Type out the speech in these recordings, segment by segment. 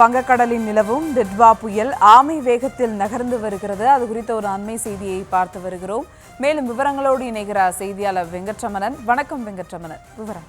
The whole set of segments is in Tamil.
வங்கக்கடலில் நிலவும் டிட்வா புயல் ஆமை வேகத்தில் நகர்ந்து வருகிறது. அது குறித்த ஒரு அண்மை செய்தியை பார்த்து வருகிறோம். மேலும் விவரங்களோடு இணைகிறார் செய்தியாளர் வெங்கட்ரமணன். வணக்கம் வெங்கட்ரமணன், விவரம்.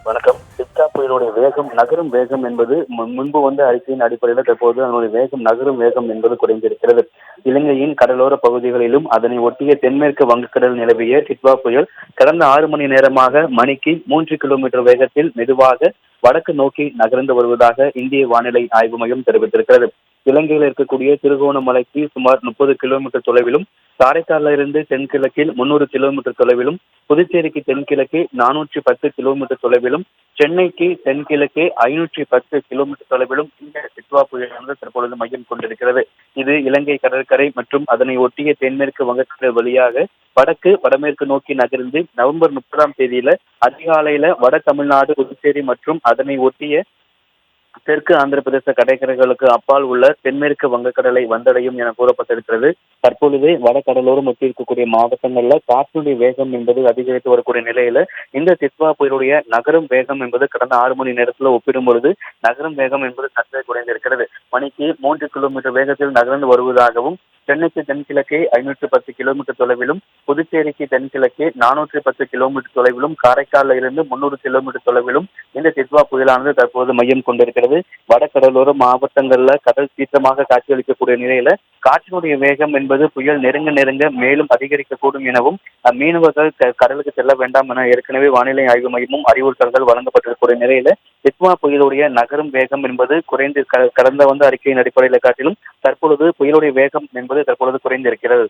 வணக்கம். டிட்வா புயலுடைய வேகம் நகரும் வேகம் என்பது முன்பு வந்த அறிக்கையின் அடிப்படையில் தற்போது அதனுடைய வேகம் நகரும் வேகம் என்பது குறைந்திருக்கிறது. இலங்கையின் கடலோர பகுதிகளிலும் அதனை ஒட்டிய தென்மேற்கு வங்கக்கடல் நிலவிய டிட்வா புயல் கடந்த 6 மணி நேரமாக மணிக்கு 3 கிலோமீட்டர் வேகத்தில் மெதுவாக வடக்கு நோக்கி நகர்ந்து வருவதாக இந்திய வானிலை ஆய்வு மையம் தெரிவித்திருக்கிறது. இலங்கையில் இருக்கக்கூடிய திருகோணமலைக்கு சுமார் 30 கிலோமீட்டர் தொலைவிலும், காரைக்காலில் இருந்து தென்கிழக்கில் 300 கிலோமீட்டர் தொலைவிலும், புதுச்சேரிக்கு தென்கிழக்கே 410 கிலோமீட்டர் தொலைவிலும், சென்னைக்கு தென்கிழக்கே 510 கிலோமீட்டர் தொலைவிலும் இந்த டிட்வா புயலானது தற்பொழுது மையம் கொண்டிருக்கிறது. இது இலங்கை கடற்கரை மற்றும் அதனை ஒட்டிய தென்மேற்கு வங்கக்கடல் வழியாக வடமேற்கு நோக்கி நகர்ந்து நவம்பர் 30ஆம் தேதியில அதிகாலையில வட தமிழ்நாடு, புதுச்சேரி மற்றும் அதனை ஒட்டிய தெற்கு ஆந்திர பிரதேச கடற்கரைகளுக்கு அப்பால் உள்ள தென்மேற்கு வங்கக்கடலை வந்தடையும் என கூறப்பட்டிருக்கிறது. தற்பொழுது வடகடலோரம் ஒட்டி இருக்கக்கூடிய மாவட்டங்கள்ல காற்றுடைய வேகம் என்பது அதிகரித்து வரக்கூடிய நிலையில இந்த டிட்வா புயலுடைய நகரும் வேகம் என்பது கடந்த 6 மணி நேரத்துல ஒப்பிடும் பொழுது நகரும் வேகம் என்பது சற்றே குறைந்திருக்கிறது. மணிக்கு 3 கிலோமீட்டர் வேகத்தில் நகர்ந்து வருவதாகவும், சென்னைக்கு தென்கிழக்கே 510 கிலோமீட்டர் தொலைவிலும், புதுச்சேரிக்கு தென்கிழக்கே 410 கிலோமீட்டர் தொலைவிலும், காரைக்காலில் இருந்து 300 கிலோமீட்டர் தொலைவிலும் இந்த டிட்வா புயலானது தற்போது மையம் கொண்டிருக்கிறது. வடகடலோர மாவட்டங்கள்ல கடல் சீற்றமாக காட்சியளிக்கக்கூடிய நிலையில காற்றினுடைய வேகம் என்பது புயல் நெருங்க மேலும் அதிகரிக்கக்கூடும் எனவும் மீனவர்கள் கடலுக்கு செல்ல வேண்டாம் என ஏற்கனவே வானிலை ஆய்வு மையமும் அறிவுறுத்தல்கள் வழங்கப்பட்டிருக்கக்கூடிய நிலையில டிட்வா புயலுடைய நகரும் வேகம் என்பது குறைந்து கடந்த அறிக்கையின் அடிப்படையில் காட்டிலும் தற்பொழுது புயலுடைய வேகம் என்பது தற்பொழுது குறைந்திருக்கிறது.